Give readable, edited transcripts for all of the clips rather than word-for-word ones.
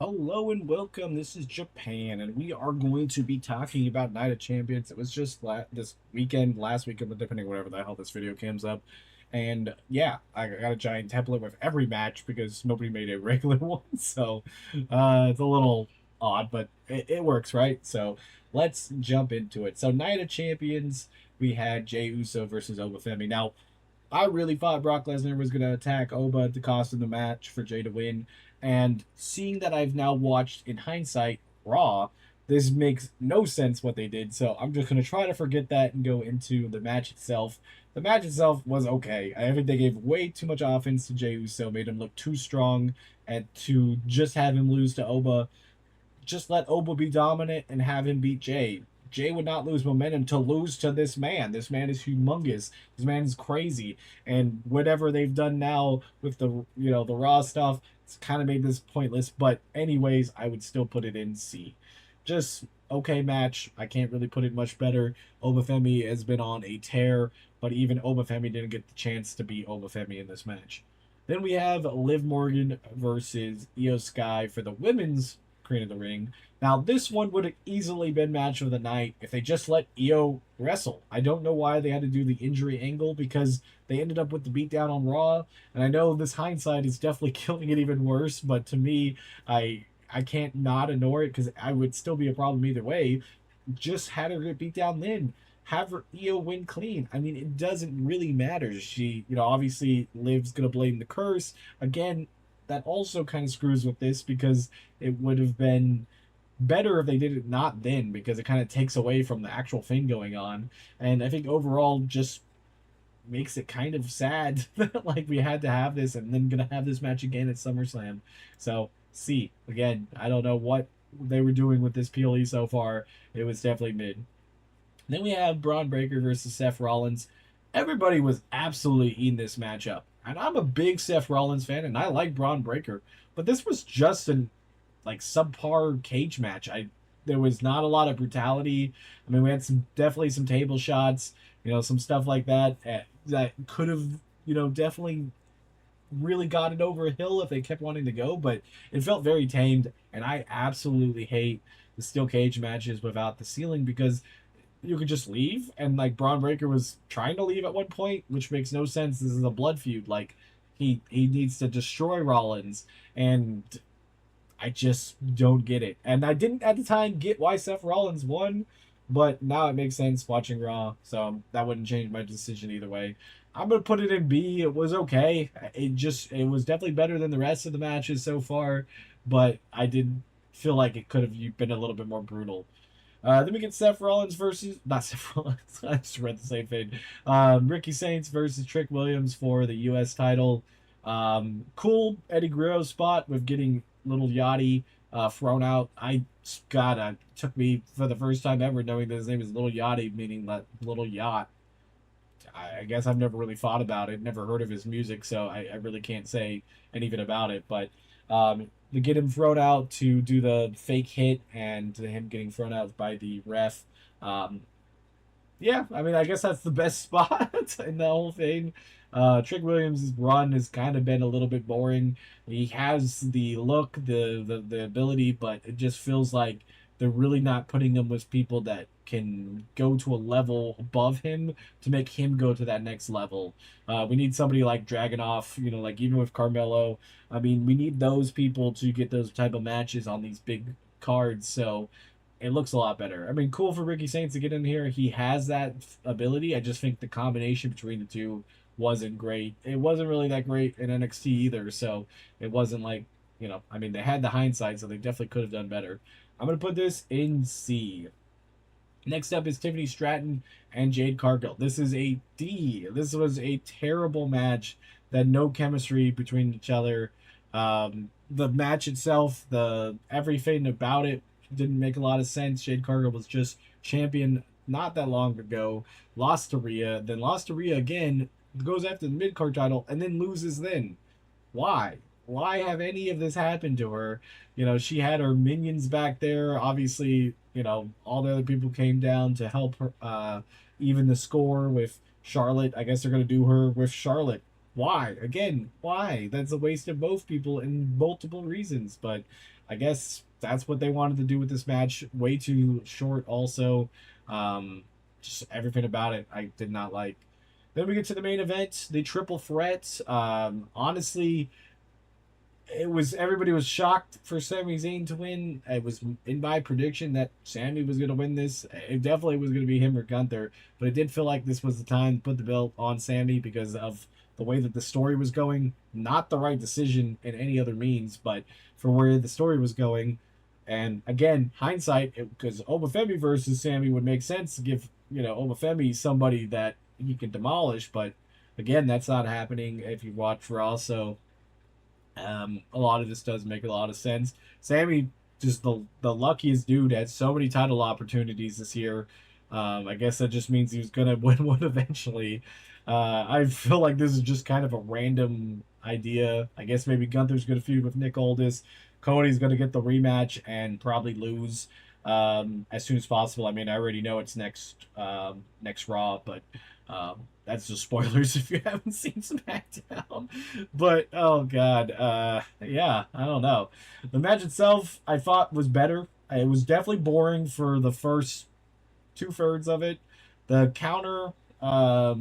Hello and welcome. This is Japan, and we are going to be talking about Night of Champions. It was just this weekend, last weekend, depending on whatever the hell this video comes up. And yeah, I got a giant template with every match because nobody made a regular one. So it's a little odd, but it works, right? So let's jump into it. So, Night of Champions, we had Jey Uso versus Obafemi. Now, I really thought Brock Lesnar was going to attack Oba at the cost of the match for Jay to win. And seeing that I've now watched, in hindsight, Raw, this makes no sense what they did. So I'm just going to try to forget that and go into the match itself. The match itself was okay. I think they gave way too much offense to Jey Uso, made him look too strong, and to just have him lose to Oba, just let Oba be dominant and have him beat Jay. Jay would not lose momentum to lose to this man. This man is humongous. This man is crazy. And whatever they've done now with the Raw stuff, it's kind of made this pointless. But anyways, I would still put it in C. Just okay match. I can't really put it much better. Obafemi has been on a tear, but even Obafemi didn't get the chance to beat Obafemi in this match. Then we have Liv Morgan versus Io Sky for the women's Queen of the Ring. Now, this one would have easily been match of the night if they just let Io wrestle. I don't know why they had to do the injury angle because they ended up with the beatdown on Raw. And I know this hindsight is definitely killing it even worse, but to me, I can't not ignore it because I would still be a problem either way. Just had her get beat down then. Have her Io win clean. I mean, it doesn't really matter. She, obviously Liv's gonna blame the curse. Again, that also kind of screws with this because it would have been better if they did it not then because it kind of takes away from the actual thing going on. And I think overall just makes it kind of sad that like we had to have this and then gonna have this match again at SummerSlam. So C again, I don't know what they were doing with this PLE so far. It was definitely mid. Then we have Braun Breaker versus Seth Rollins. Everybody was absolutely eating this matchup. And I'm a big Seth Rollins fan and I like Braun Breaker. But this was just an like subpar cage match. There was not a lot of brutality. I mean, we had definitely some table shots, some stuff like that that could have, definitely really got it over a hill if they kept wanting to go, but it felt very tamed. And I absolutely hate the steel cage matches without the ceiling because you could just leave. And like Braun Breaker was trying to leave at one point, which makes no sense. This is a blood feud. Like he needs to destroy Rollins, and I just don't get it. And I didn't at the time get why Seth Rollins won, but now it makes sense watching Raw. So that wouldn't change my decision either way. I'm gonna put it in B. It was okay. It was definitely better than the rest of the matches so far, but I did feel like it could have been a little bit more brutal. Then we get Seth Rollins versus not Seth Rollins. I just read the same thing. Ricky Saints versus Trick Williams for the U.S. title. Cool Eddie Guerrero spot with getting Little Yachty thrown out. God, it took me for the first time ever knowing that his name is Little Yachty, meaning that little yacht. I guess I've never really thought about it, never heard of his music, so I really can't say anything about it. But to get him thrown out to do the fake hit and to him getting thrown out by the ref, yeah, I mean, I guess that's the best spot in the whole thing. Trick Williams' run has kind of been a little bit boring. He has the look, the ability, but it just feels like they're really not putting him with people that can go to a level above him to make him go to that next level. We need somebody like Dragunov, like even with Carmelo. I mean, we need those people to get those type of matches on these big cards. So it looks a lot better. I mean, cool for Ricky Saints to get in here. He has that ability. I just think the combination between the two wasn't great. It wasn't really that great in NXT either, so it wasn't like, I mean, they had the hindsight, so they definitely could have done better. I'm going to put this in C. Next up is Tiffany Stratton and Jade Cargill. This is a D. This was a terrible match that no chemistry between each other. The match itself, the everything about it didn't make a lot of sense. Jade Cargill was just champion not that long ago, lost to Rhea, then lost to Rhea again, goes after the mid card title, and then loses then. Why? Why have any of this happened to her? She had her minions back there. Obviously, all the other people came down to help her even the score with Charlotte. I guess they're going to do her with Charlotte. Why? Again, why? That's a waste of both people in multiple reasons. But I guess that's what they wanted to do with this match. Way too short, also. Um, just everything about it I did not like. Then we get to the main event, the triple threat. Honestly, it was everybody was shocked for Sami Zayn to win. It was in my prediction that Sami was going to win this. It definitely was going to be him or Gunther, but it did feel like this was the time to put the belt on Sami because of the way that the story was going. Not the right decision in any other means, but for where the story was going. And again, hindsight, because Obafemi versus Sami would make sense to give Obafemi somebody that he can demolish, but again, that's not happening if you watch Raw. So a lot of this does make a lot of sense. Sammy, just the luckiest dude, had so many title opportunities this year. I guess that just means he was gonna win one eventually. I feel like this is just kind of a random idea. I guess maybe Gunther's gonna feud with Nick Aldis. Cody's gonna get the rematch and probably lose as soon as possible. I mean, I already know it's next Raw, but that's just spoilers if you haven't seen SmackDown. But oh god, yeah, I don't know. The match itself, I thought was better. It was definitely boring for the first 2/3 of it. The counter, I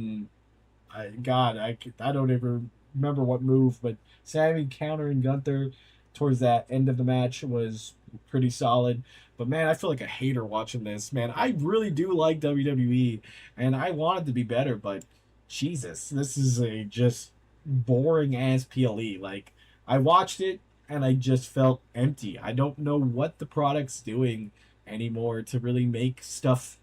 don't even remember what move, but Sammy countering Gunther towards that end of the match was pretty solid. But man, I feel like a hater watching this. Man, I really do like WWE, and I want it to be better, but Jesus, this is a just boring ass PLE. Like I watched it and I just felt empty. I don't know what the product's doing anymore to really make stuff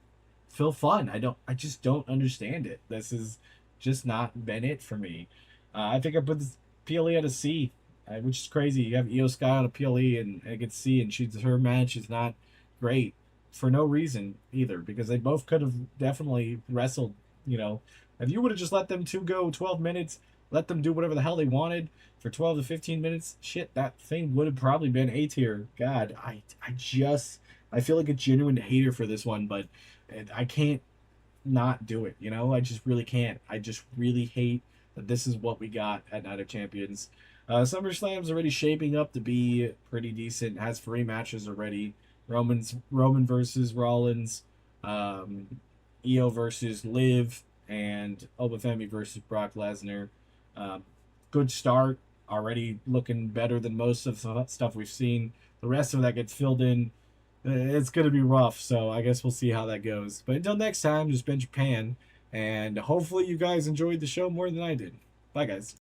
feel fun. I just don't understand it. This is just not been it for me. I think I put this PLE at a C, which is crazy. You have Io Sky on a PLE and it gets C, and her match is not great for no reason either because they both could have definitely wrestled. You know, if you would have just let them two go 12 minutes, let them do whatever the hell they wanted for 12 to 15 minutes, shit, that thing would have probably been A tier. God, I feel like a genuine hater for this one, but I can't not do it. I just really can't. I just really hate that this is what we got at Night of Champions. SummerSlam's already shaping up to be pretty decent. It has 3 matches already. Roman versus Rollins, Io versus Liv, and Obafemi versus Brock Lesnar. Good start. Already looking better than most of the stuff we've seen. The rest of that gets filled in. It's going to be rough, so I guess we'll see how that goes. But until next time, just been Japan, and hopefully you guys enjoyed the show more than I did. Bye, guys.